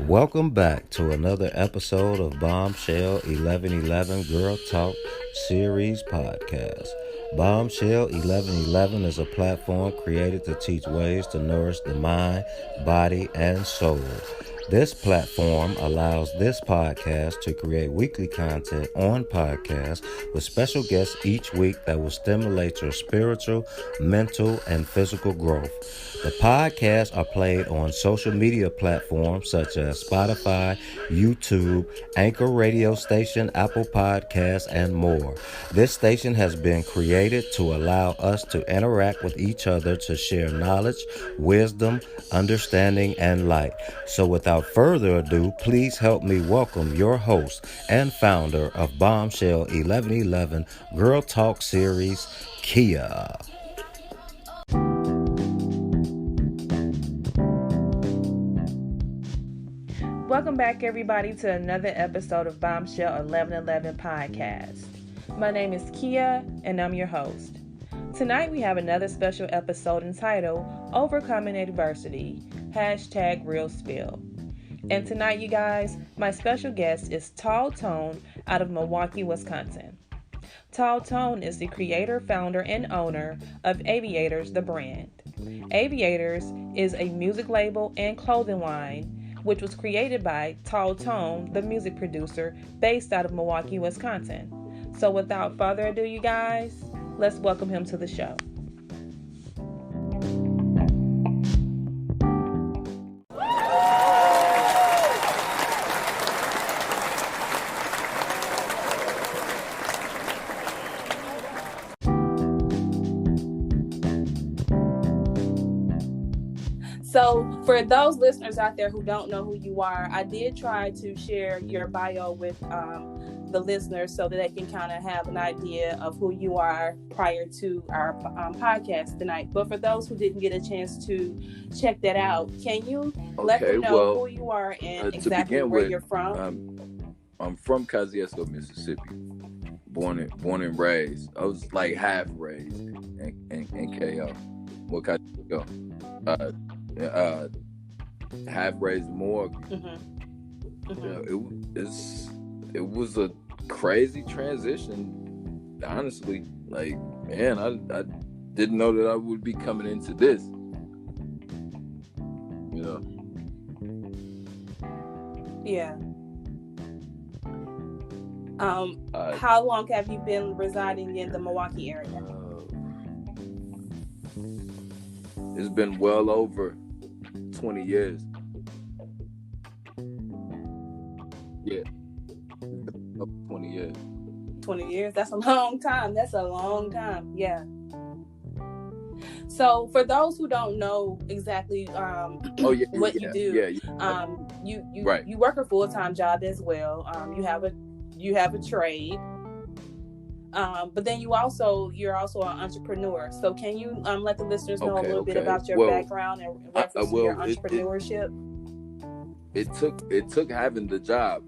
Welcome back to another episode of Bombshell 1111 Girl Talk Series Podcast. Bombshell 1111 is a platform created to teach ways to nourish the mind, body, and soul. This platform allows this podcast to create weekly content on podcasts with special guests each week that will stimulate your spiritual, mental, and physical growth. The podcasts are played on social media platforms such as Spotify, YouTube, Anchor Radio Station, Apple Podcasts, and more. This station has been created to allow us to interact with each other to share knowledge, wisdom, understanding, and light. So without further ado, please help me welcome your host and founder of Bombshell 1111 Girl Talk Series, Kia. Welcome back, everybody, to another episode of Bombshell 1111 Podcast. My name is Kia, and I'm your host. Tonight, we have another special episode entitled Overcoming Adversity, #RealSpill. And tonight, you guys, my special guest is TallTone out of Milwaukee, Wisconsin. TallTone is the creator, founder, and owner of Aviators, the brand. Aviators is a music label and clothing line which was created by TallTone, the music producer based out of Milwaukee, Wisconsin. So without further ado, you guys, let's welcome him to the show. So for those listeners out there who don't know who you are, I did try to share your bio with the listeners so that they can kind of have an idea of who you are prior to our podcast tonight. But for those who didn't get a chance to check that out, can you let them know who you are and exactly where you're from? I'm from Kosciuszko, Mississippi. Born and raised. I was like half raised in KO. What Kosciuszko? Half raised more. It was a crazy transition, honestly. Like, man, I didn't know that I would be coming into this. You know. Yeah. How long have you been residing in the Milwaukee area? It's been well over 20 years. Yeah. 20 years. 20 years? That's a long time. Yeah. So for those who don't know exactly what you do, you work a full-time job as well. You have a trade. But then you're also an entrepreneur. So can you let the listeners know a little bit about your background and reference to your entrepreneurship? It took having the job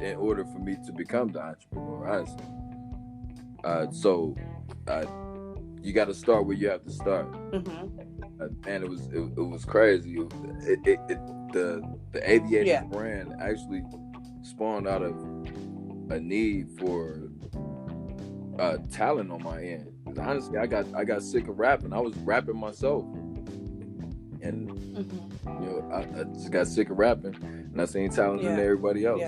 in order for me to become the entrepreneur. So you got to start where you have to start. And it was crazy. The Aviators brand actually spawned out of a need for talent on my end. Honestly, I got sick of rapping. I was rapping myself, and I just got sick of rapping, and I seen talent in everybody else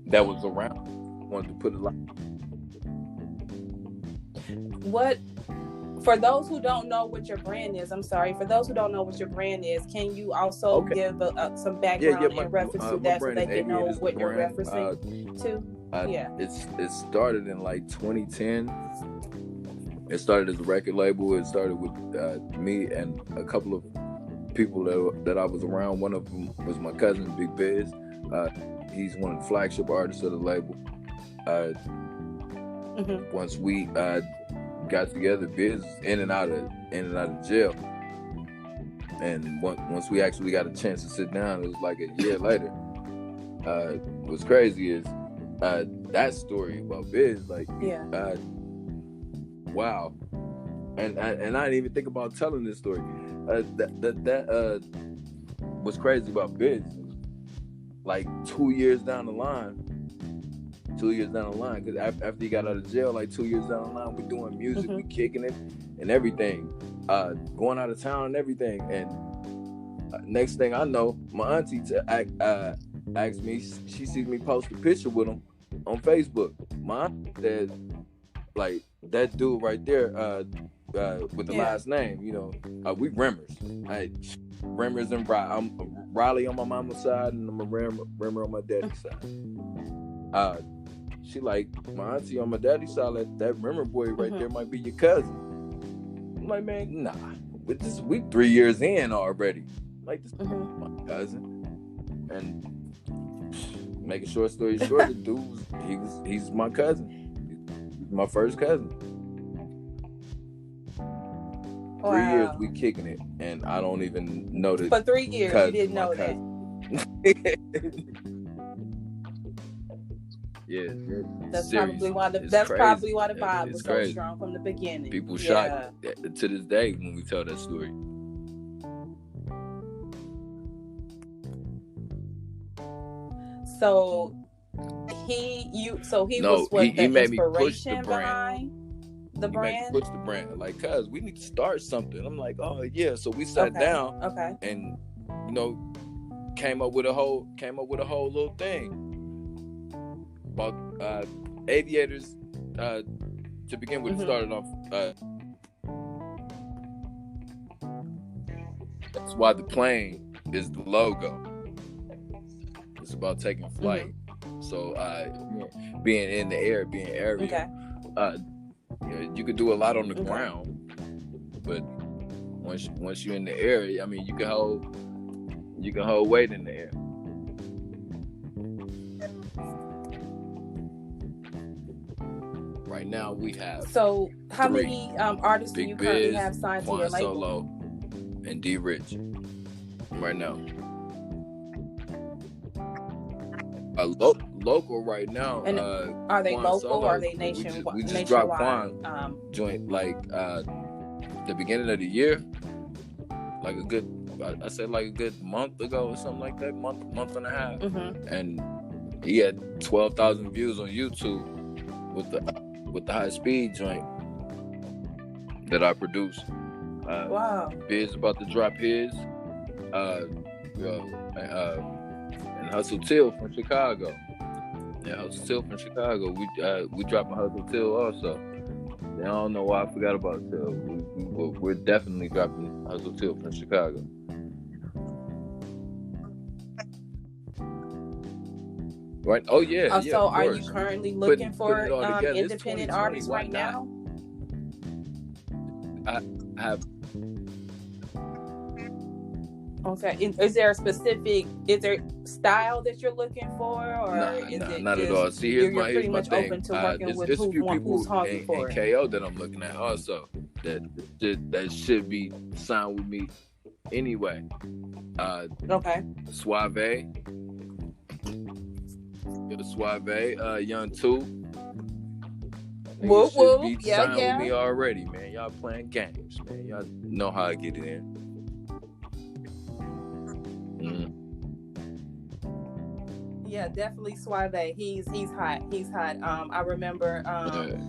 that was around. Wanted to put it like. What? For those who don't know what your brand is, can you also give some background and reference to that so they can know what you're referencing to? It started in like 2010. It started as a record label. It started with me and a couple of people that I was around. One of them was my cousin, Big Biz. He's one of the flagship artists of the label. Once we got together, Biz in and out of jail, and once we actually got a chance to sit down, it was like a year later. What's crazy is that story about Biz, wow, and I didn't even think about telling this story. what's crazy about Biz, like 2 years down the line, because after he got out of jail, like 2 years down the line, we doing music, we kicking it and everything, going out of town and everything. And next thing I know, my auntie asked me, she sees me post a picture with him on Facebook. My auntie said, like, that dude right there, with the last name, we Rimmers. Rimmers and Riley. I'm Riley on my mama's side, and I'm a Rimmer on my daddy's side. She like, my auntie on my daddy's side, that Rimmer boy right there might be your cousin. I'm like, man, nah. We 3 years in already. Like, this is my cousin. And making short story short, the dude he's my cousin. He's my first cousin. Wow. 3 years we kicking it, and I don't even know that. For 3 years, you didn't know that. Yeah, that's serious. probably why the vibe was so strong from the beginning. People shocked to this day when we tell that story. So he made me push the brand. The brand? Push the brand. Like, cuz we need to start something. I'm like, oh yeah. So we sat down and came up with a whole little thing about aviators. To begin with, started off. That's why the plane is the logo. It's about taking flight. So being in the air, being aerial. Okay. You could do a lot on the ground, but once you're in the air, I mean, you can hold weight in the air. Right now we have. So how many artists do you currently have signed to your label? Solo and D Rich. Right now. Local right now. And are they local or are they nationwide? We just dropped Quan joint like the beginning of the year, like a good month ago or something like that, month and a half, and he had 12,000 views on YouTube with the high speed joint that I produced. Wow. Biz about to drop his, and Hustle Till from Chicago. Yeah, Hustle Till from Chicago. We dropping Hustle Till also. I don't know why I forgot about Till. We're definitely dropping Hustle Till from Chicago. Right? Oh yeah. So are you currently looking for independent artists right now? I have. Okay. Is there a specific style that you're looking for, or not at all? See, here's my thing. Open to working with there's a few people in for KO that I'm looking at also that should be signed with me anyway. Okay. Suave, Young 2. Whoop whoop. Should be signed with me already, man. Y'all playing games, man. Y'all know how I get it in. Yeah, definitely Suave. He's hot. I remember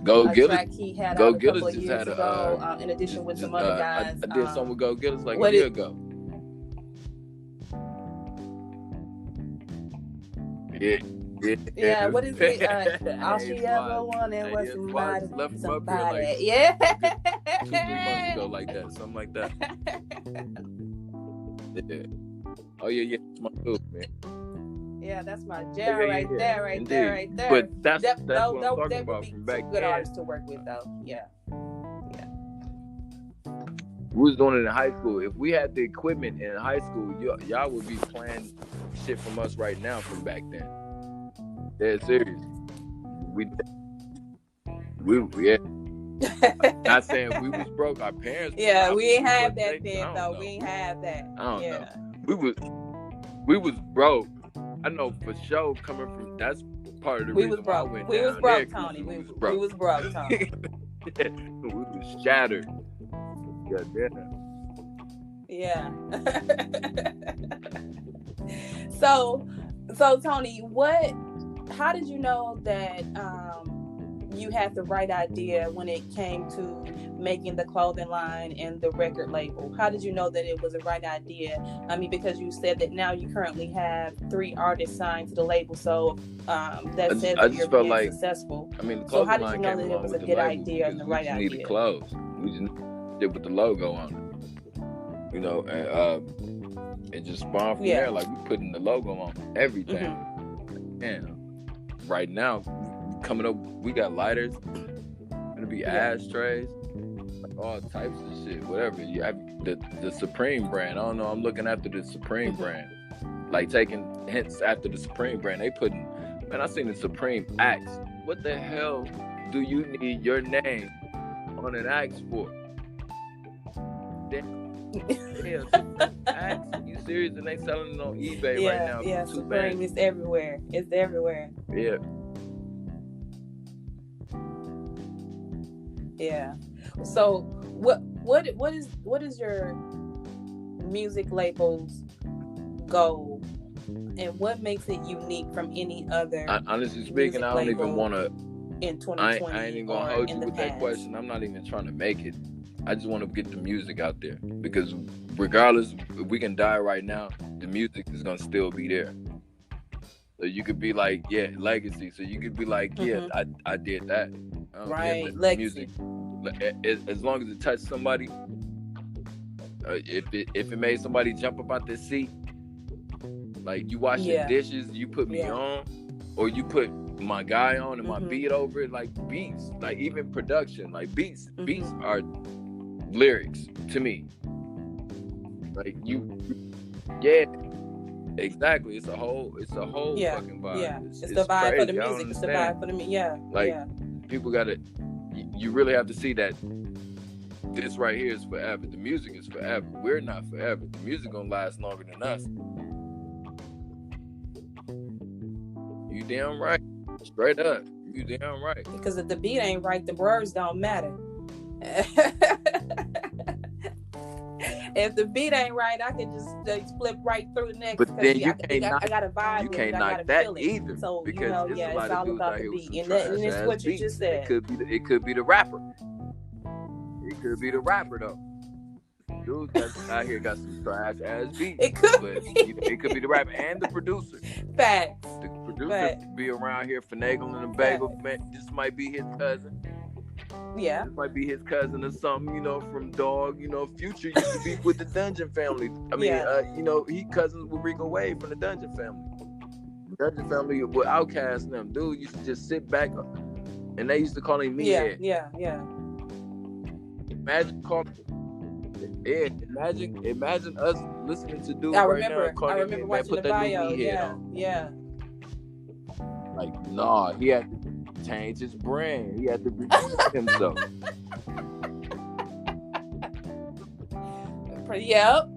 Go a Get track It. he had Go out a Get couple It of years ago. In addition with some other guys. I did something with Go Get It like a year ago. Yeah. What is it? All she ever wanted was somebody. Like, yeah. 2-3 months ago, like that, something like that. Yeah. Oh yeah, it's my dude, man. Yeah, that's my jam right there. But that's what I'm talking about from back then. Good artists to work with, though. Yeah. We was doing it in high school. If we had the equipment in high school, y'all would be playing shit from us right now from back then. Dead serious. We Not saying we was broke. Our parents. Yeah, we ain't have that then, though. We ain't have that. I don't know. We was broke. I know for sure. Coming from that's part of the reason why I went we down was broke, there, Tony. We was broke, Tony. We was shattered. Yeah. Yeah. So Tony, how did you know that you had the right idea when it came to making the clothing line and the record label? How did you know that it was the right idea? I mean, because you said that now you currently have 3 artists signed to the label, so that says I that just you're felt being like, successful. I mean, the So how clothing did you line know came that it along was a with the good label idea and because the we right just needed idea? clothes. We just did with the logo on it, you know, and just spawned from there. Like, we putting the logo on everything. Mm-hmm. And right now, coming up, we got lighters, gonna be ashtrays, like all types of shit, whatever. You have the Supreme brand. I don't know. I'm looking after the Supreme brand, like taking hints after the Supreme brand. They putting, man, I seen the Supreme axe. What the hell do you need your name on an axe for? Yeah, axe. You serious? And they selling it on eBay right now. Yeah, for Supreme is everywhere. It's everywhere. Yeah. Yeah. So what is your music label's goal, and what makes it unique from any other? Honestly speaking, I don't even want to. In 2020, I ain't even gonna hold you with that question. I'm not even trying to make it. I just want to get the music out there, because regardless, if we can die right now, the music is gonna still be there. So you could be like, yeah, legacy. So you could be like, yeah, I did that. Right, legacy. Music, as long as it touched somebody, if it made somebody jump up out their seat, like you wash your dishes, you put me on, or you put my guy on and my beat over it, like beats, like even production, like beats are lyrics to me. Like exactly. It's a whole fucking vibe. Yeah, it's the vibe crazy. for the music. It's the vibe for the people gotta. You really have to see that this right here is forever. The music is forever. We're not forever. The music gonna last longer than us. You damn right. Straight up. You damn right. Because if the beat ain't right, the words don't matter. If the beat ain't right, I can just flip right through the next. But then you I got a vibe. You can't knock that either. So because it's all about the beat, and it's what you just said. It could be the rapper. It could be the rapper though. Dude that's out here got some trash ass beats. It could it could be the rapper and the producer. Facts. The producer be around here finagling the bagel. Man, this might be his cousin. Yeah. This might be his cousin or something, from Dog. Future used to be with the Dungeon family. I mean, he cousins with Rico Wade from the Dungeon family. Dungeon family with Outkast and them. Dude used to just sit back, and they used to call him Meathead. Yeah. Imagine us listening to dude I right remember, now calling I remember him, watching put the that bio. new Meathead on. Yeah. Like, nah, he had to change his brand. He had to redeem himself. Yep.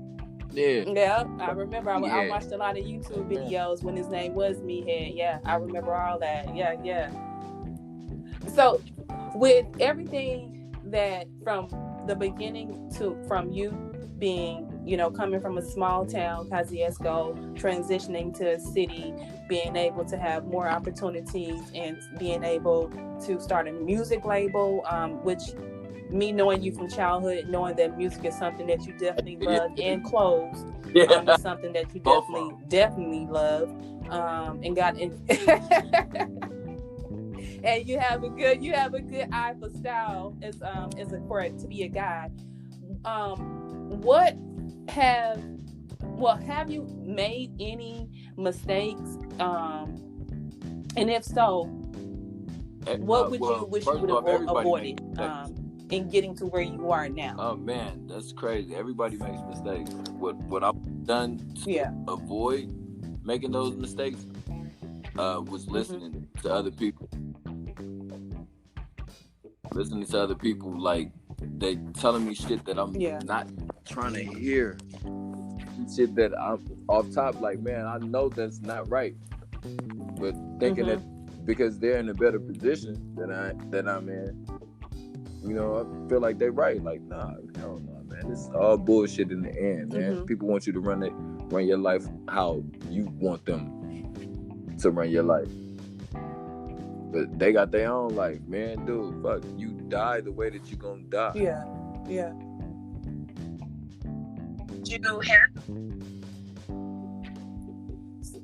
Yeah. I remember. I watched a lot of YouTube videos when his name was Meathead. Yeah, I remember all that. Yeah. So, with everything that from the beginning from you being, coming from a small town, Kosciuszko, transitioning to a city, being able to have more opportunities and being able to start a music label, which me knowing you from childhood, knowing that music is something that you definitely love, and clothes is something that you definitely love, and got in. And you have a good eye for style for it to be a guy. Have you made any mistakes? And if so, what would you wish you would have avoided in getting to where you are now? Oh man, that's crazy. Everybody makes mistakes. What I've done to avoid making those mistakes was listening to other people. Listening to other people, like they telling me shit that I'm not trying to hear. Shit that I'm off top, like, man, I know that's not right, but thinking that because they're in a better position than I'm in, I feel like they're right. Like, nah, hell no, man, it's all bullshit in the end, man. People want you to run run your life how you want them to run your life. But they got their own life, man. Dude, fuck, you die the way that you gonna die. Yeah.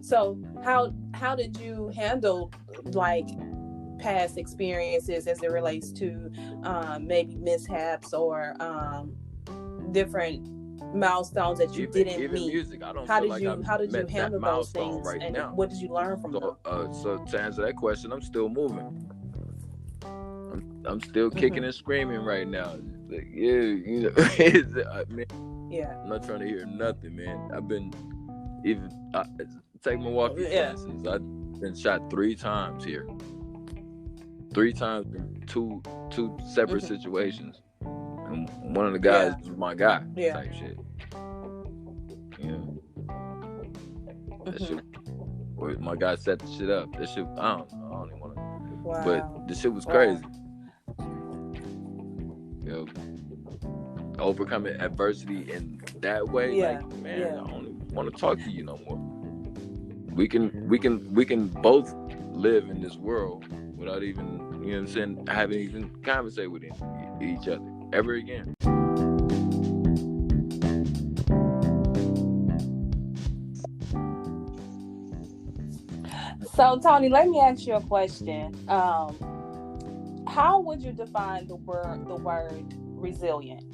So how did you handle like past experiences as it relates to maybe mishaps or different milestones that you didn't meet? Music, I don't how feel did like how did you handle those things right and now. what did you learn from them? So to answer that question, I'm still moving. I'm still kicking and screaming right now. Like, yeah, you know, man. Yeah. I'm not trying to hear nothing, man. I've been take Milwaukee for instance. I've been shot 3 times here. 3 times in two separate situations. And one of the guys was my guy type shit. Yeah. That shit, my guy set the shit up. That shit, I don't even want to. Wow. But the shit was crazy. You know, overcoming adversity in that way, like, man, I don't even want to talk to you no more. We can both live in this world without even, you know what I'm saying, having even conversate with each other ever again. So Tony, let me ask you a question. How would you define the word resilient?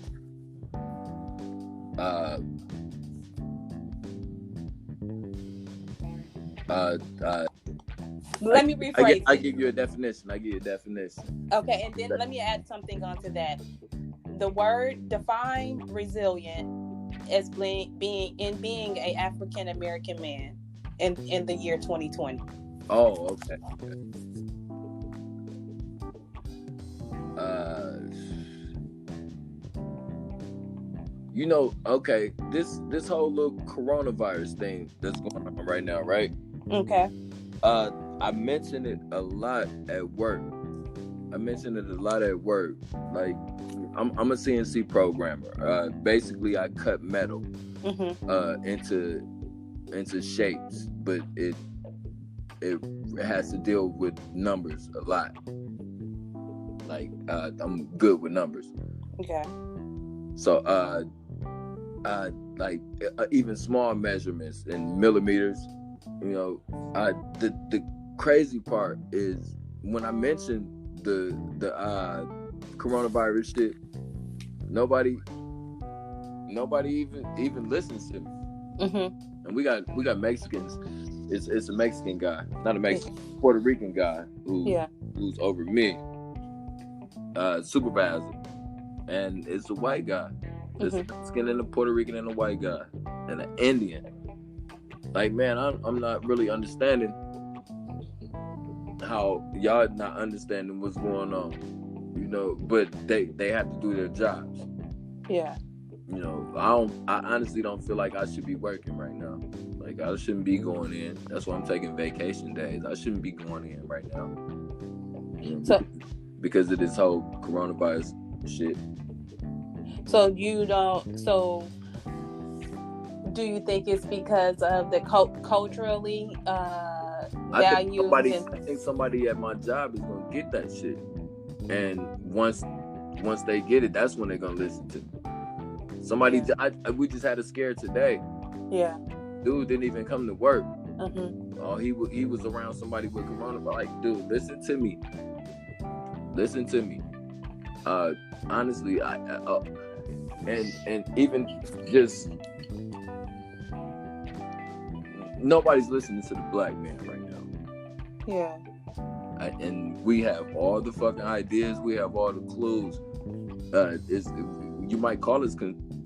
Let me rephrase. I give you a definition. Okay, and then let me add something onto that. The word define resilient as being an African American man in the year 2020. Oh, okay. You know, okay, this whole little coronavirus thing that's going on right now, right? Okay. I mentioned it a lot at work. Like, I'm a CNC programmer. Basically, I cut metal into shapes, but it has to deal with numbers a lot. Like, I'm good with numbers. Okay. So, like even small measurements in millimeters, you know, the crazy part is when I mentioned the coronavirus shit, nobody even listens to me. And we got Mexicans. It's a Mexican guy, not a Mexican, Puerto Rican guy who's over me, supervisor, and it's a white guy. There's a Mexican and a Puerto Rican and a white guy and an Indian. Like, man, I'm not really understanding how y'all not understanding what's going on, you know. But they have to do their jobs. Yeah. You know, I honestly don't feel like I should be working right now. Like, I shouldn't be going in. That's why I'm taking vacation days. I shouldn't be going in right now. You know, so because of this whole coronavirus shit. So you don't. So do you think it's because of the culturally values? I think somebody at my job is gonna get that shit, and once they get it, that's when they're gonna listen to me. Somebody, we just had a scare today. Yeah. Dude didn't even come to work. Oh, he was around somebody with coronavirus. Like, dude, listen to me. Honestly, and even just nobody's listening to the black man right now. Yeah. And we have all the fucking ideas. We have all the clues. You might call us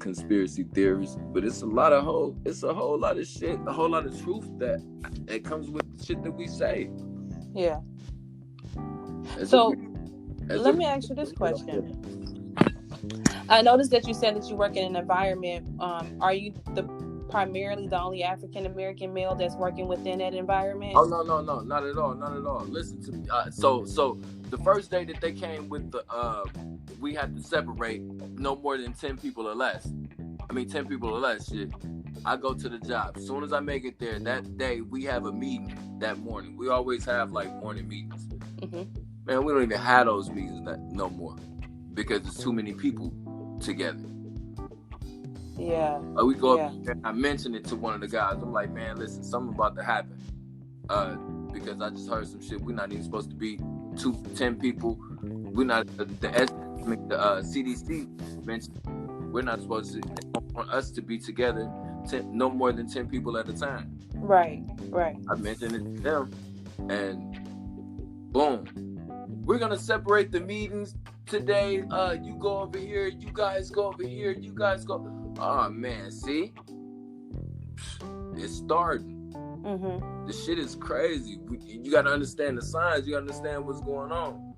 conspiracy theories, but it's a whole lot of shit, a whole lot of truth that comes with the shit that we say. Yeah. Let me ask you this question. I noticed that you said that you work in an environment. Are you primarily the only African American male that's working within that environment? Oh, no, not at all. Listen to me. So the first day that they came with the we had to separate no more than 10 people or less. I mean, 10 people or less. Shit. I go to the job. As soon as I make it there, that day we have a meeting that morning. We always have like morning meetings. Mm-hmm. Man, we don't even have those meetings no more because there's too many people together. Yeah. We go up and I mentioned it to one of the guys. I'm like, man, listen, something about to happen. Because I just heard some shit. We're not even supposed to be 10 people. We're not the CDC mentioned we're not supposed to. They don't want us to be together. No more than 10 people at a time. Right. I mentioned it to them, and boom, we're gonna separate the meetings today. You go over here. You guys go over here. You guys go. Oh man, see, it's starting. Mm-hmm. The shit is crazy. You got to understand the signs. You got to understand what's going on.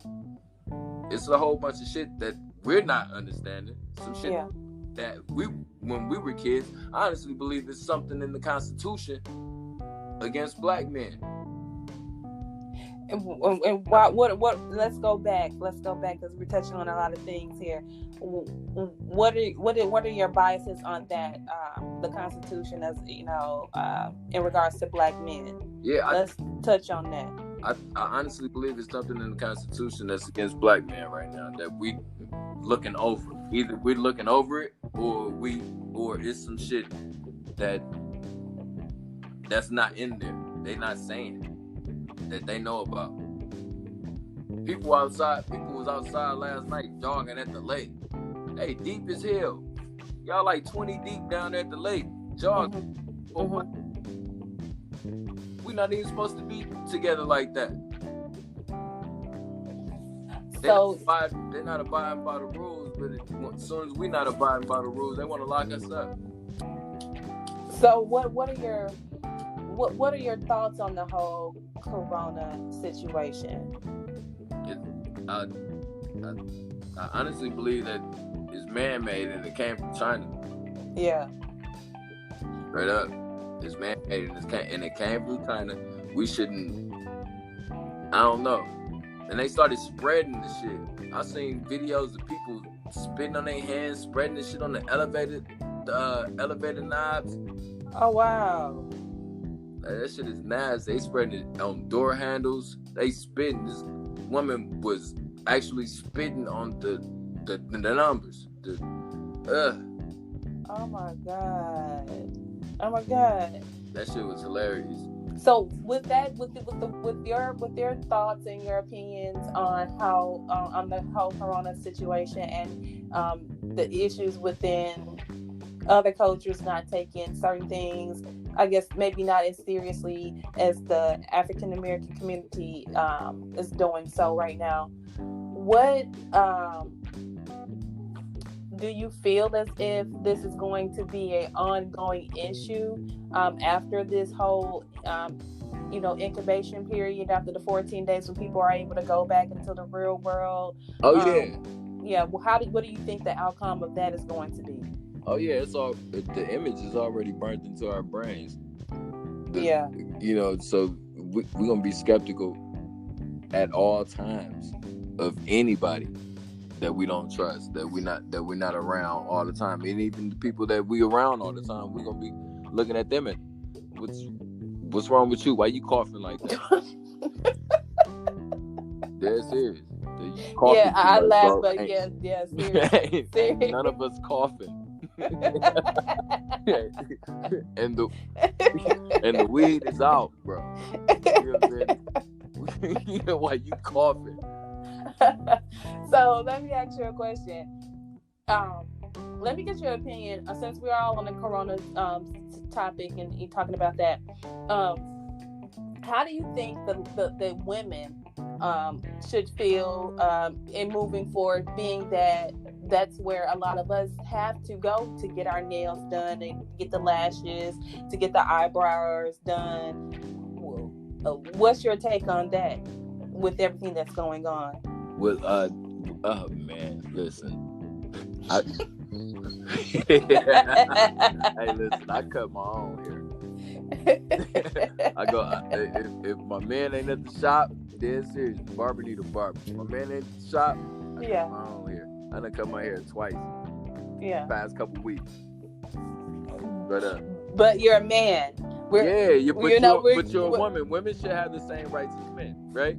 It's a whole bunch of shit that we're not understanding. Some shit that when we were kids, I honestly believe it's something in the Constitution against black men. And what? Let's go back because we're touching on a lot of things here. What are your biases on that? The Constitution, as you know, in regards to black men. Yeah, let's touch on that. I honestly believe it's something in the Constitution that's against black men right now that we looking over. Either we're looking over it, or it's some shit that's not in there. They not saying that they know about. People was outside last night jogging at the lake. Hey, deep as hell. Y'all like 20 deep down at the lake jogging. Mm-hmm. We're not even supposed to be together like that. So they're not abiding by the rules, but as soon as we're not abiding by the rules, they want to lock us up. So what are your thoughts on the whole Corona situation? I honestly believe that it's man-made and it came from China. Yeah. Straight up. It's man-made and it came from China. We shouldn't... I don't know. And they started spreading the shit. I seen videos of people spitting on their hands, spreading the shit on the elevator knobs. Oh, wow. That shit is nasty. They spreading it on door handles. They spitting. This woman was actually spitting on the numbers. Oh my god. That shit was hilarious. So with your thoughts and your opinions on how on the whole Corona situation and the issues within other cultures not taking certain things, I guess maybe not as seriously as the African American community is doing so right now. What do you feel as if this is going to be an ongoing issue after this whole incubation period, after the 14 days when people are able to go back into the real world? Yeah. Well, what do you think the outcome of that is going to be? Oh yeah, the image is already burnt into our brains. So we're gonna be skeptical at all times of anybody that we don't trust, that we're not around all the time, and even the people that we around all the time, we're gonna be looking at them and what's wrong with you? Why you coughing like that? Dead serious. Yeah, I much, laugh, bro. but yeah, serious. None of us coughing. and the weed is out, bro. You know what I'm saying? Why you coughing? So let me ask you a question. Let me get your opinion, since we're all on the Corona topic and you're talking about that. How do you think the women should feel in moving forward, being that that's where a lot of us have to go to get our nails done and get the lashes, to get the eyebrows done? What's your take on that with everything that's going on? Well, oh man, listen. Hey, listen, I cut my own hair. I go, if my man ain't at the shop, dead serious, barber need a barber. If my man ain't at the shop, I cut my own hair. I done cut my hair twice. Yeah. Past couple weeks. But but you're a man. But you're a woman. Women should have the same rights as men, right?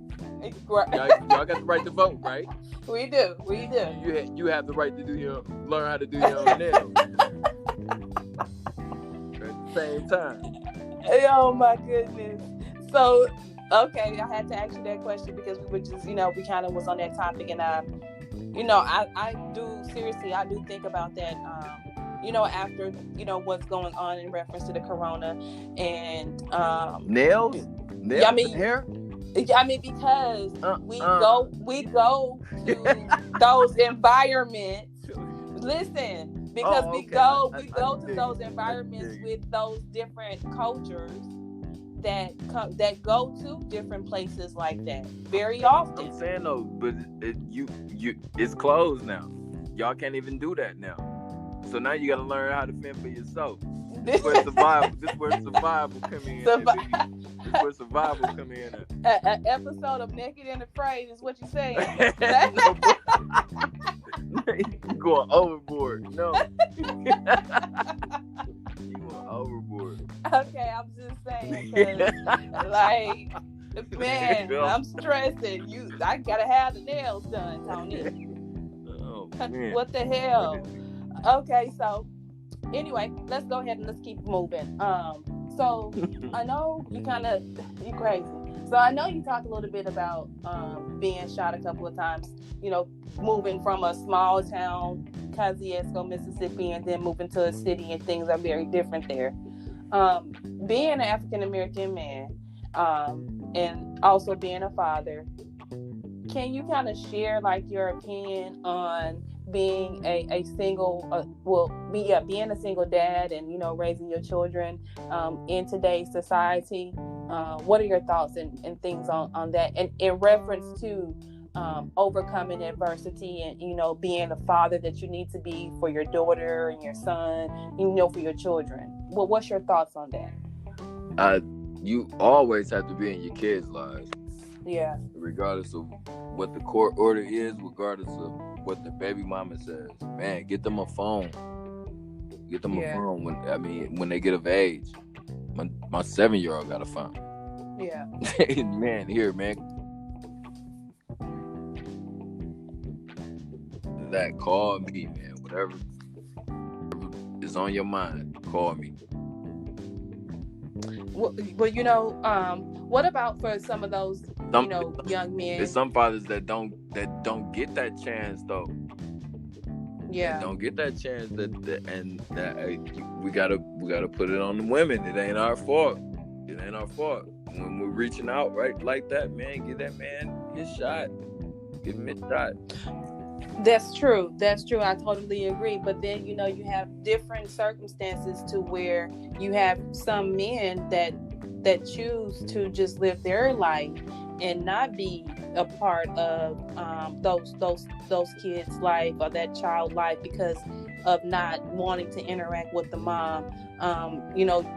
Y'all got the right to vote, right? We do. You have the right to learn how to do your own nails at the same time. Oh my goodness. So, okay, I had to ask you that question because we were just, we kind of was on that topic, and I do think about that. After what's going on in reference to the corona and nails, yeah, I mean, hair. I mean, because we go to those environments. Listen, because we go to those environments with those different cultures that go to different places like that very often. I'm saying though, but it's closed now. Y'all can't even do that now. So now you got to learn how to fend for yourself. This is where survival come in. This is where survival come in. An episode of Naked and Afraid is what you're saying. You going overboard? No. You going overboard? Okay, I'm just saying, like, man, I'm stressing. I gotta have the nails done, Tony. Oh, man. What the hell? Okay, so anyway, let's go ahead and let's keep moving. So I know you crazy. So I know you talked a little bit about being shot a couple of times, moving from a small town, Kosciuszko, Mississippi, and then moving to a city, and things are very different there. Being an African American man, and also being a father, can you kind of share like your opinion on being a single, being a single dad and, raising your children in today's society? What are your thoughts and things on that? And in reference to overcoming adversity and, being the father that you need to be for your daughter and your son, for your children. Well, what's your thoughts on that? You always have to be in your kids' lives. Yeah. Regardless of what the court order is, regardless of what the baby mama says. Man, get them a phone. Get them a phone when they get of age. My 7-year-old got a phone. Yeah. Man, here, man. That, call me, man. Whatever is on your mind, call me. Well, what about for some of those, young men? There's some fathers that don't get that chance though. Yeah, they don't get that chance. We gotta put it on the women. It ain't our fault. When we're reaching out right like that, man, give that man his shot. Give him his shot. That's true. I totally agree. But then, you have different circumstances to where you have some men that choose to just live their life and not be a part of those kids' life or that child life because of not wanting to interact with the mom.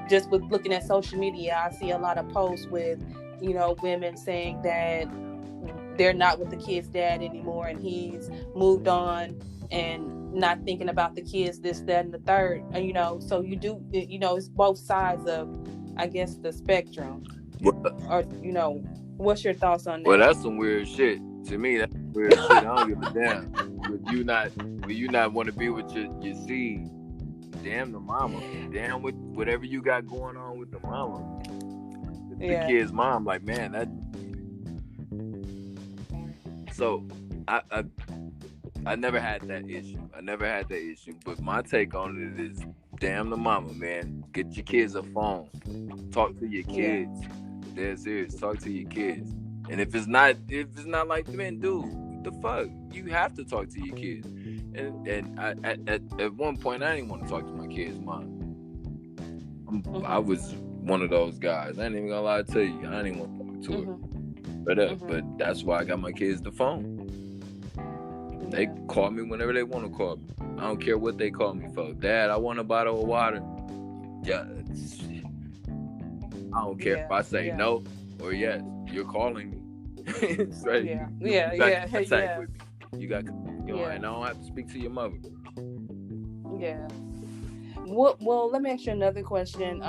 Just with looking at social media, I see a lot of posts with, women saying that they're not with the kid's dad anymore and he's moved on and not thinking about the kids, this, that, and the third. And, so you do, it's both sides of, I guess, the spectrum. Or, what's your thoughts on that? Well, that's some weird shit. To me, that's weird shit. I don't give a damn. Would you not want to be with your seed? Damn the mama. Damn with whatever you got going on with the mama. The kid's mom, like, man, that. So, I never had that issue. But my take on it is, damn the mama, man. Get your kids a phone. Talk to your kids. Yeah. Dead serious. Talk to your kids. And if it's not like men do, the fuck, you have to talk to your kids. And at one point, I didn't want to talk to my kid's mom. I was one of those guys. I ain't even gonna lie to you. I didn't want to talk to her. But that's why I got my kids the phone. They call me whenever they want to call me. I don't care what they call me for. Dad, I want a bottle of water. Yeah. I don't care if I say no or yes. You're calling me. Right? You got contact with me. You got, and I don't have to speak to your mother. Yeah. Well, let me ask you another question.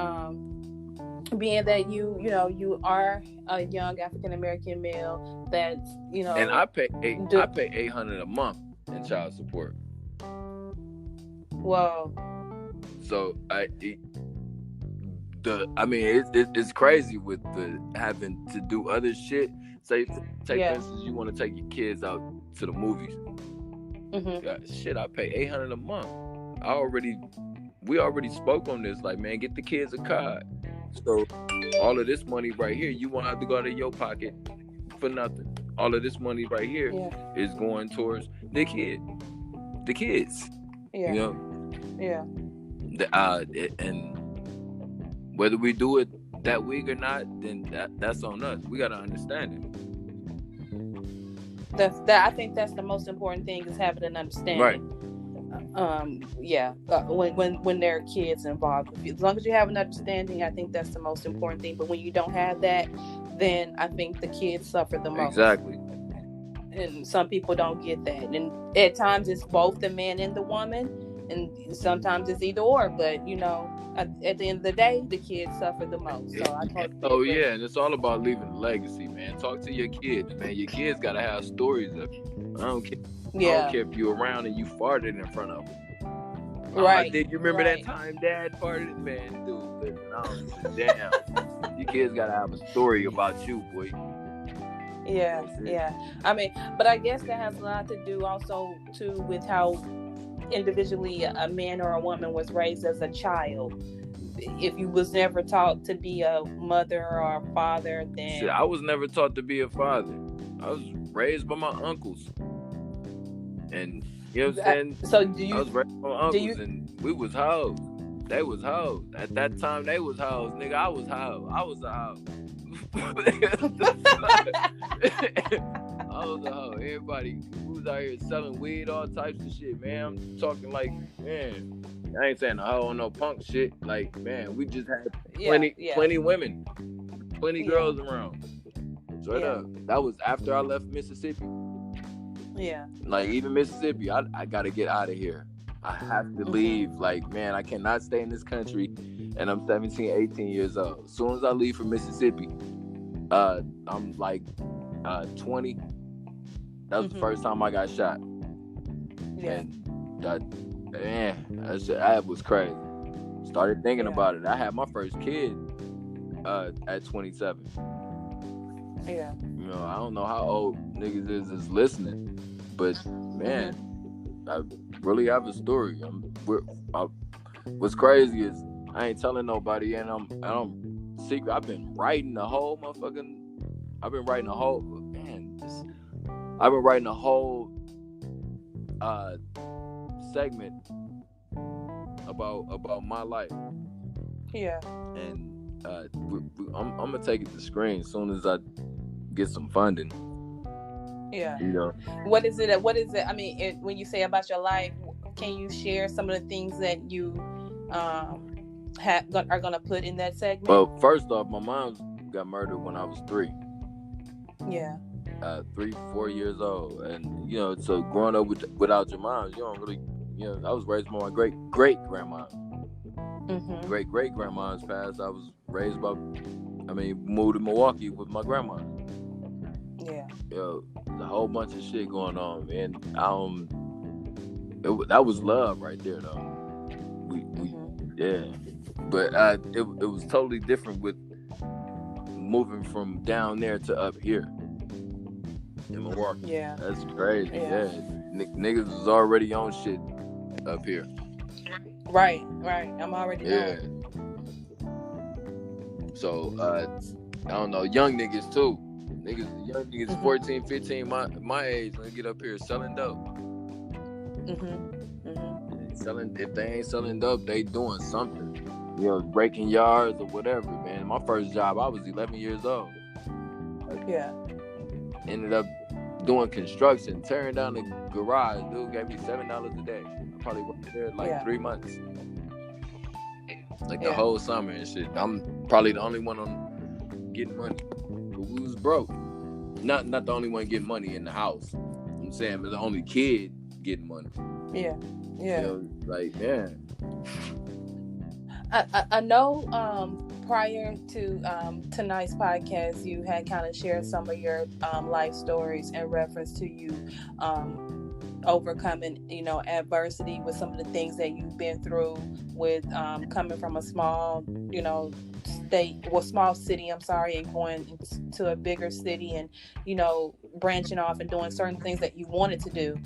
Being that you are a young African American male, that's And I pay do, $800 a month in child support. well, So it's crazy with the having to do other shit. Say, take for instance, you want to take your kids out to the movies. Shit, I pay $800 a month. We already spoke on this. Like, man, get the kids a card. So all of this money right here, you won't have to go out of your pocket for nothing. All of this money right here is going towards the kids. Yeah. You know. Yeah. And whether we do it that week or not, then that's on us. We gotta understand it. I think that's the most important thing, is having an understanding. Right. When there are kids involved, as long as you have an understanding, I think that's the most important thing. But when you don't have that, then I think the kids suffer the most. Exactly. And some people don't get that. And at times it's both the man and the woman, and sometimes it's either or. But at the end of the day, the kids suffer the most. So I totally agree. And it's all about leaving a legacy, man. Talk to your kids, man. Your kids gotta have stories of you. I don't care. I don't care if you're around and you farted in front of them. Right. Did you remember that time Dad farted? Man, dude, listen, I don't give a damn. Your kids gotta have a story about you, boy. Yeah. I mean, but I guess that has a lot to do also too with how individually a man or a woman was raised as a child. If you was never taught to be a mother or a father, then I was never taught to be a father. I was raised by my uncles. And you know what I'm saying? So I was raised by my uncles, and we was hoes. They was hoes. At that time, they was hoes. Nigga, I was hoe. I was a hoe. I was a hoe. Everybody who's out here selling weed, all types of shit, man. I'm talking like, man, I ain't saying a hoe on no punk shit. Like, man, we just had plenty women, plenty girls around. Straight up. That was after I left Mississippi. Yeah. Like, even Mississippi, I gotta get out of here. I have to leave. Like, man, I cannot stay in this country. And I'm 17, 18 years old. As soon as I leave from Mississippi, I'm like 20. That was the first time I got shot. Yeah. And that was crazy. Started thinking about it. I had my first kid at 27. Yeah. I don't know how old niggas is listening, but man, I really have a story. What's crazy is I ain't telling nobody, and I'm secret. I've been writing a whole segment about my life. Yeah. And I'm gonna take it to screen as soon as I get some funding. Yeah. What is it? I mean, when you say about your life, can you share some of the things that you are going to put in that segment? Well, first off, my mom got murdered when I was 3. Yeah. 3-4 years old, and so growing up without your mom, you don't really, I was raised by my great grandma. Great grandma's passed. I was raised moved to Milwaukee with my grandma. Yeah. A whole bunch of shit going on, and that was love right there, though. But it was totally different with moving from down there to up here in Milwaukee. Yeah, that's crazy. Yeah. Niggas was already on shit up here. Right. I'm already knowing. So I don't know, young niggas too. Young niggas 14, 15, my age, when they get up here selling dope. If they ain't selling dope, they doing something. Breaking yards or whatever, man. My first job, I was 11 years old. Ended up doing construction, tearing down the garage. Dude gave me $7 a day. I probably worked there 3 months. The whole summer and shit. I'm probably the only one on getting money. But we was broke. Not the only one getting money in the house. I'm saying, but the only kid getting money. Yeah. Man. I know prior to tonight's podcast, you had kind of shared some of your life stories in reference to you overcoming, adversity with some of the things that you've been through with coming from a small, small city, I'm sorry, and going to a bigger city and, branching off and doing certain things that you wanted to do.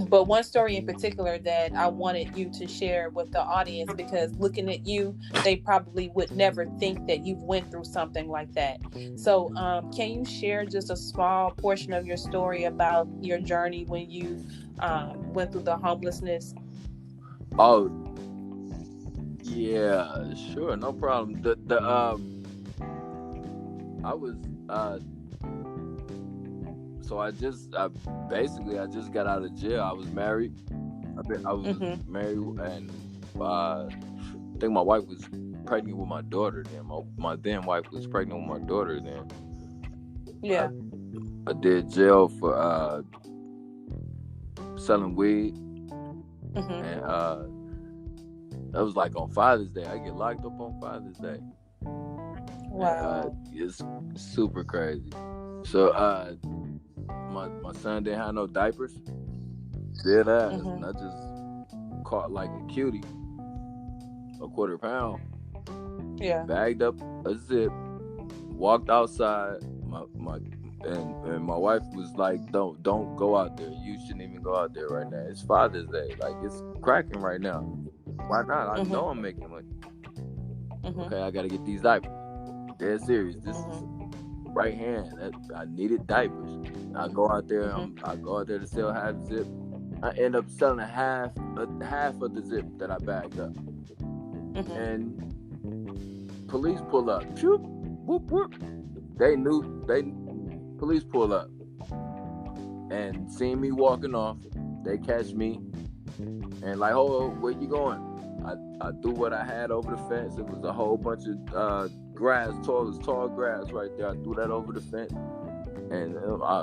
But one story in particular that I wanted you to share with the audience, because looking at you, they probably would never think that you've went through something like that. So can you share just a small portion of your story about your journey when you went through the homelessness? Oh, yeah, sure, no problem. I was so I just got out of jail. I was married. I was married, and I think my wife was pregnant with my daughter then. My then wife was pregnant with my daughter then. Yeah. I did jail for selling weed, and that was like on Father's Day. I get locked up on Father's Day. Wow. It's super crazy. So my son didn't have no diapers. Dead ass. And I just caught like a cutie, a quarter pound. Yeah. Bagged up a zip, walked outside. And my wife was like, "Don't go out there. You shouldn't even go out there right now. It's Father's Day. Like, it's cracking right now. Why not? I know I'm making money. Okay, I gotta get these diapers. Dead serious. This is right hand. I needed diapers. I go out there. I go out there to sell half zip. I end up selling half of the zip that I bagged up. And police pull up. Shoop, whoop, whoop. Police pull up and seeing me walking off. They catch me and like, oh, where you going? I threw what I had over the fence. It was a whole bunch of grass, tall grass right there. I threw that over the fence, and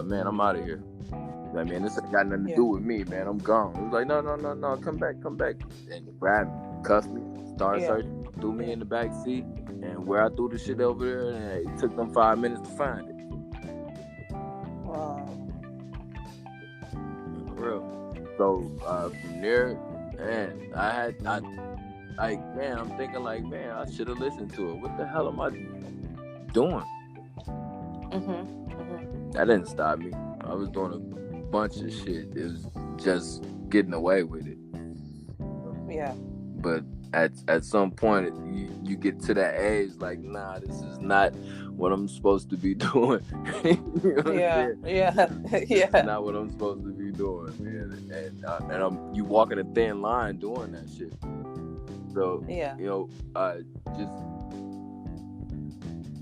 man, I'm out of here. I mean, this ain't got nothing to do with me, man. I'm gone. He was like, no, come back, and grabbed me, cuffed me, started searching, threw me in the back seat, and where I threw the shit over there, and it took them 5 minutes to find it. Wow. For real. So from there, man, I'm thinking like, man, I should have listened to it. What the hell am I doing? That didn't stop me. I was doing a bunch of shit. It was just getting away with it. Yeah. But at some point, you get to that age, like, nah, this is not what I'm supposed to be doing. You know yeah. It's not what I'm supposed to be doing, man. And you walking a thin line doing that shit. So, just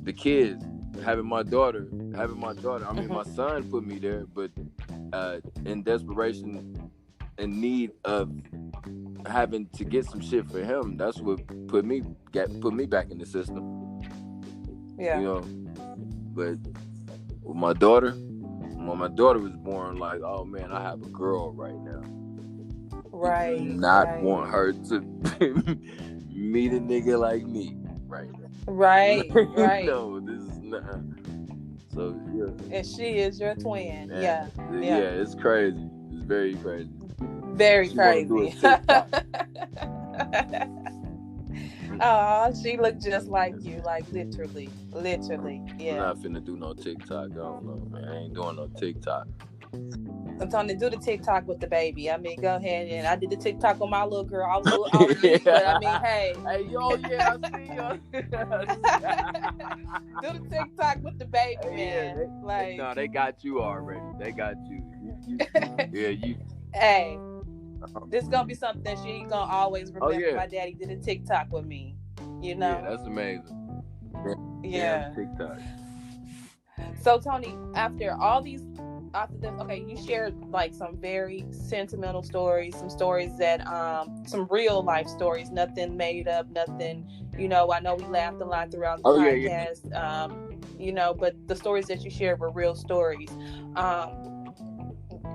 the kids, having my daughter. I mean, my son put me there, but in desperation, in need of having to get some shit for him, that's what put me back in the system. Yeah. But with my daughter, when my daughter was born, like, oh man, I have a girl right now. Right. I do not want her to meet a nigga like me right now. Right. No, this is not. So yeah. And she is your twin. Yeah. It's crazy. It's very crazy. Very crazy. Oh, she looked just like you, like literally. Yeah. I'm not finna do no TikTok. I don't know, man. I ain't doing no TikTok. I'm telling you, do the TikTok with the baby. I mean, go ahead, and I did the TikTok with my little girl. I was a little off beat, but I mean, hey. Hey, yo, yeah, I see you. Do the TikTok with the baby, man. No, they got you already. They got you. You. Hey, this is gonna be something that she's gonna always remember. My daddy did a TikTok with me. You know. Yeah, that's amazing. Yeah. TikTok. So Tony, after this, okay, you shared like some very sentimental stories, some stories that, some real life stories, nothing made up, nothing, I know we laughed a lot throughout the podcast, but the stories that you shared were real stories.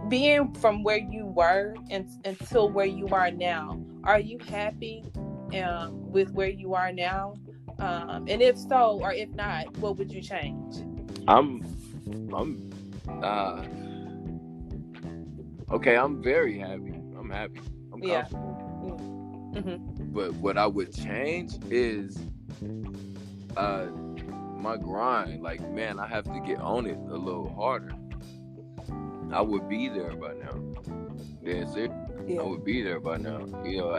Being from where you were until where you are now, are you happy with where you are now? And if so, or if not, what would you change? I'm uh okay, I'm very happy. I'm happy. I'm Yeah. comfortable. Mm-hmm. But what I would change is my grind. Like, man, I have to get on it a little harder. I would be there by now. That's it. Yeah. I would be there by now. You know,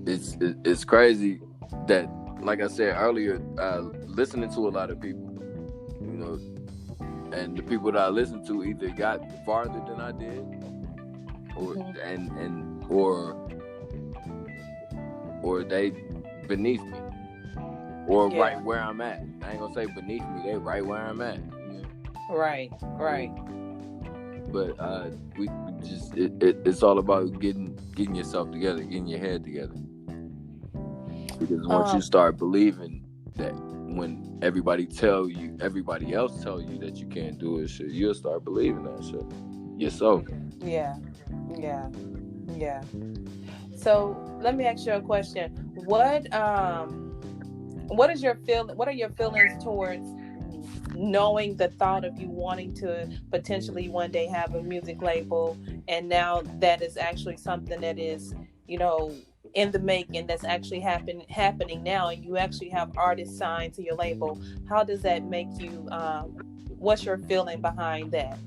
it's crazy that, like I said earlier, listening to a lot of people, you know, and the people that I listened to either got farther than I did, or or they beneath me, or right where I'm at. I ain't gonna say beneath me; they right where I'm at. You know? Right. But we just it's all about getting yourself together, getting your head together. Because once you start believing that, when everybody else tell you that you can't do it, shit, you'll start believing that shit yourself. Yeah. So let me ask you a question. What are your feelings towards knowing the thought of you wanting to potentially one day have a music label, and now that is actually something that is, you know, in the making, that's actually happening now, and you actually have artists signed to your label? How does that make you? What's your feeling behind that?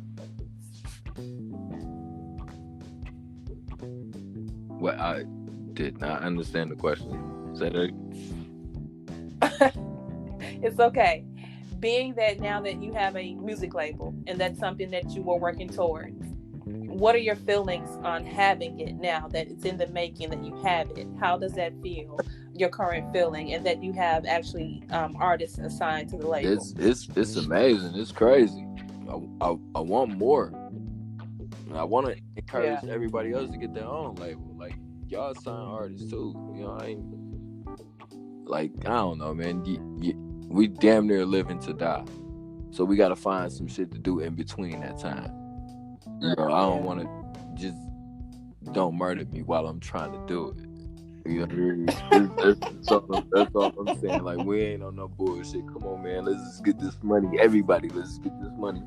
Well, I did not understand the question. Say that. It's okay. Being that now that you have a music label and that's something that you were working towards, what are your feelings on having it now that it's in the making, that you have it? How does that feel, your current feeling, and that you have actually artists assigned to the label? It's amazing. It's crazy. I want more. I want to encourage everybody else to get their own label. Like, y'all sign artists too. You know, I don't know, man. We damn near living to die, so we got to find some shit to do in between that time. You know, I don't want to just don't murder me while I'm trying to do it. You know, that's all I'm saying. Like, we ain't on no bullshit. Come on, man. Let's just get this money. Everybody, let's get this money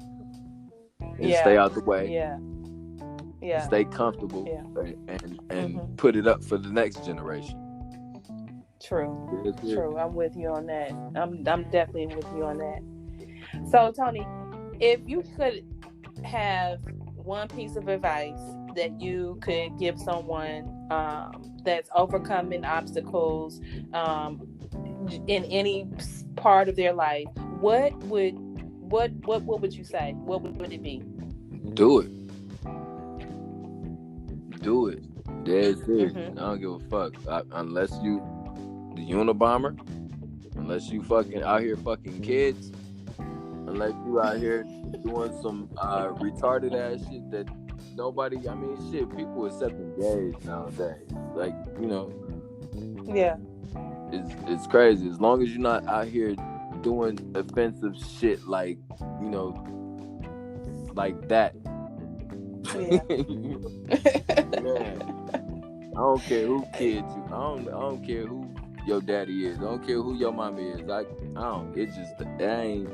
and stay out the way. Yeah. Stay comfortable and put it up for the next generation. True. I'm with you on that. I'm definitely with you on that. So, Tony, if you could have one piece of advice that you could give someone that's overcoming obstacles in any part of their life, what would you say? What would it be? Do it. Dead serious. I don't give a fuck. Unless you the Unabomber, unless you fucking out here fucking kids, unless you out here doing some retarded ass shit that nobody, I mean, shit, people accepting gays nowadays. Like, you know. Yeah. It's crazy. As long as you're not out here doing offensive shit like, you know, like that. Yeah. Man, I don't care who kids you. I don't care who your daddy is. I don't care who your mommy is. I don't. It ain't.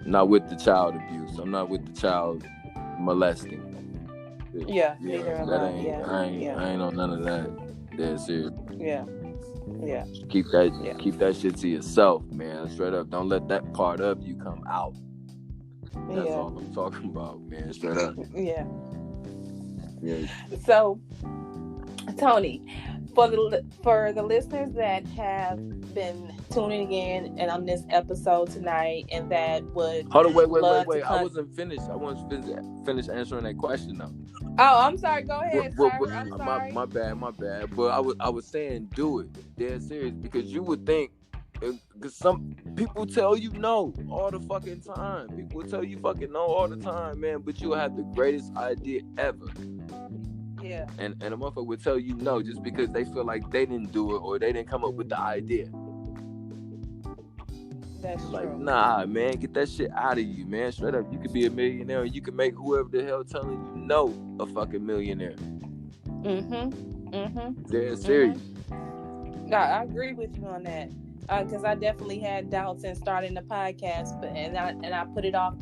Not with the child abuse. I'm not with the child molesting. Yeah, neither am I. I ain't on none of that. That's serious. Yeah. Keep that shit to yourself, man. Straight up. Don't let that part of you come out. That's all I'm talking about, man. Straight up. Yeah. Yeah. So, Tony, for the listeners that have been tuning in and on this episode tonight, and that would hold on, wait. I wasn't finished. I wasn't finished answering that question though. Oh, I'm sorry. Go ahead, sir. I'm sorry. My bad. But I was saying, do it. Dead serious, because you would think. Because some people tell you no all the fucking time. People tell you fucking no all the time, man. But you'll have the greatest idea ever. Yeah. And a motherfucker would tell you no just because they feel like they didn't do it or they didn't come up with the idea. That's like, true. Nah, man, get that shit out of you, man. Straight up, you could be a millionaire and you can make whoever the hell telling you no a fucking millionaire. They're serious. I agree with you on that. Because I definitely had doubts in starting the podcast, but and I put it off,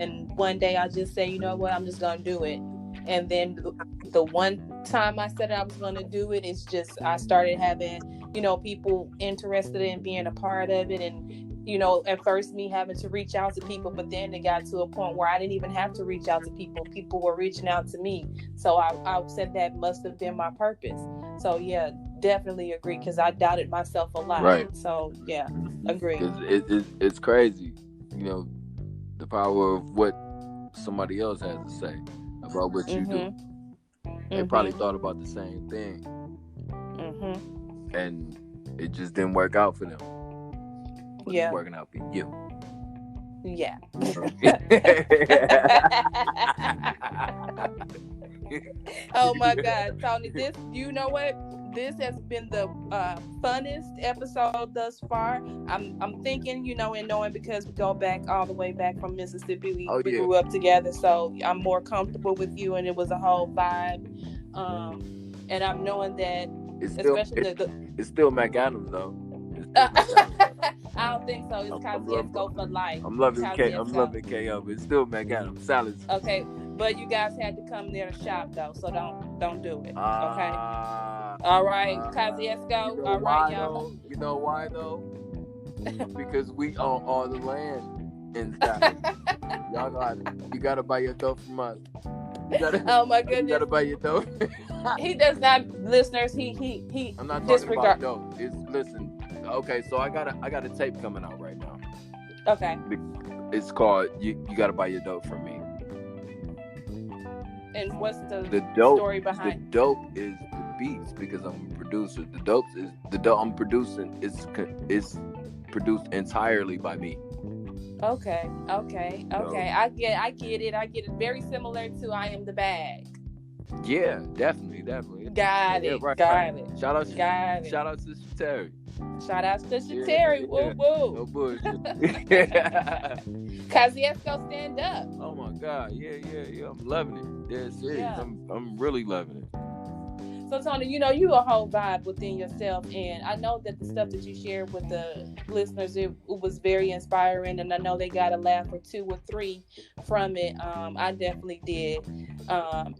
and one day I just say, you know what, I'm just gonna do it. And then the one time I said I was gonna do it, it's just I started having people interested in being a part of it, and at first me having to reach out to people, but then it got to a point where I didn't even have to reach out to people. People were reaching out to me, so I said that must have been my purpose. So yeah, definitely agree, because I doubted myself a lot. Right. So yeah, agree. Because it's crazy, the power of what somebody else has to say about what you do. They probably thought about the same thing, and it just didn't work out for them. But it's working out for you. Yeah. Oh my God, Tony! You know what? This has been the funnest episode thus far. I'm thinking, and knowing, because we go back all the way back from Mississippi. We grew up together, so I'm more comfortable with you, and it was a whole vibe. And I'm knowing that, it's still McAdams though. I don't think so. It's Cosesco for life. I'm loving KO, but it's still McAdams. Salads. Okay, but you guys had to come there to shop though, so don't do it. Okay. All right, Cosesco. All right, y'all. You know why though? Because we own all the land in Dallas. You gotta buy your dough from us. Oh my goodness! You gotta buy your dough. He does not, listeners. He. I'm not talking about dough. Listen. Okay, so I got a tape coming out right now. Okay. It's called "You Gotta Buy Your Dope from Me." And what's the dope, story behind? The dope is the beats, because I'm a producer. The dope I'm producing is produced entirely by me. Okay. So, I get it. Very similar to "I Am the Bag." Yeah, definitely. Got it. Shout out to Terry. Shout out to Terry. Woo woo. No bullshit. Cosesco, stand up. Oh my God. Yeah. I'm loving it. Dead serious. Yeah. I'm really loving it. So Tony, you a whole vibe within yourself, and I know that the stuff that you shared with the listeners, it was very inspiring, and I know they got a laugh or two or three from it. I definitely did,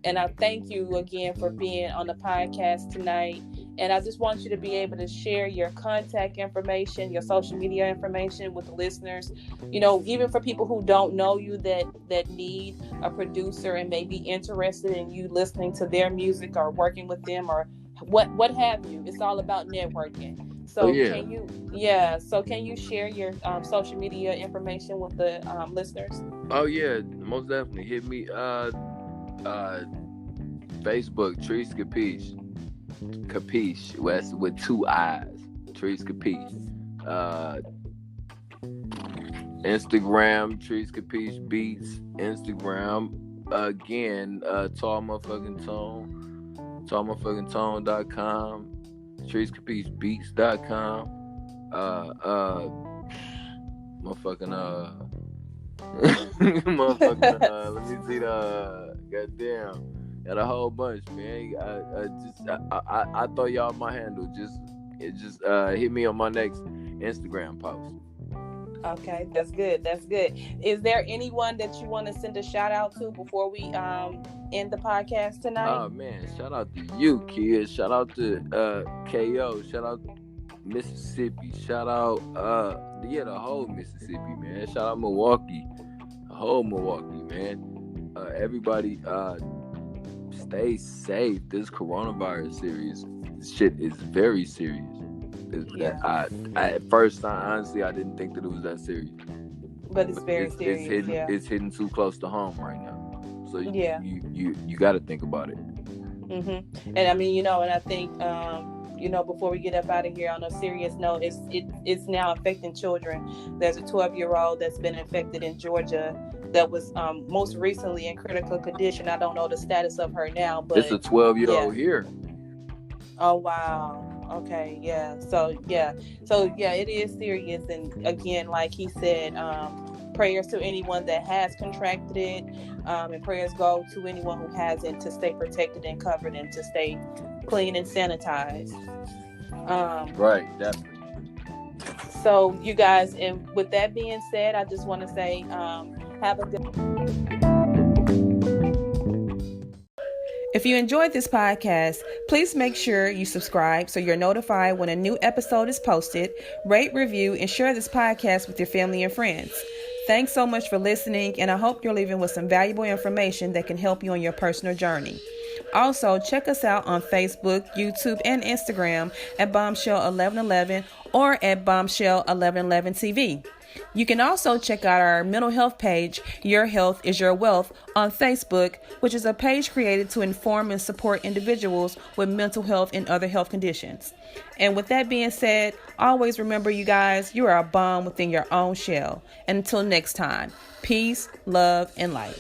and I thank you again for being on the podcast tonight. And I just want you to be able to share your contact information, your social media information with the listeners. Even for people who don't know you, that need a producer and may be interested in you listening to their music or working with them or what have you. It's all about networking. So can you share your social media information with the listeners? Oh yeah, most definitely. Hit me Facebook, Trees Capiche, with 2 eyes. Trees Capiche. Instagram, Trees Capiche Beats. Instagram, again, TallTone.com, TreesCapicheBeats.com. Let me see goddamn. Got a whole bunch, man. I throw y'all my handle. Just hit me on my next Instagram post. Okay, that's good. Is there anyone that you want to send a shout out to before we end the podcast tonight? Oh man, shout out to you, kids. Shout out to KO. Shout out Mississippi. Shout out the whole Mississippi, man. Shout out Milwaukee. The whole Milwaukee, man. Everybody stay safe. This coronavirus series, shit is very serious. I at first, honestly, I didn't think that it was that serious. But it's very serious. It's hitting too close to home right now. So you got to think about it. Mm-hmm. And I mean, and I think before we get up out of here, on a serious note, it's now affecting children. There's a 12-year-old that's been infected in Georgia that was most recently in critical condition. I don't know the status of her now, but it's a 12-year-old here. Oh wow. Okay, yeah. So it is serious, and again, like he said, Prayers to anyone that has contracted it, and prayers go to anyone who hasn't, to stay protected and covered and to stay clean and sanitized. Right, definitely. So, you guys, and with that being said, I just want to say, have a good. If you enjoyed this podcast, please make sure you subscribe so you're notified when a new episode is posted. Rate, review, and share this podcast with your family and friends. Thanks so much for listening, and I hope you're leaving with some valuable information that can help you on your personal journey. Also, check us out on Facebook, YouTube, and Instagram at Bombshell 1111 or at Bombshell 1111 TV. You can also check out our mental health page, Your Health is Your Wealth, on Facebook, which is a page created to inform and support individuals with mental health and other health conditions. And with that being said, always remember, you guys, you are a bomb within your own shell. And until next time, peace, love, and light.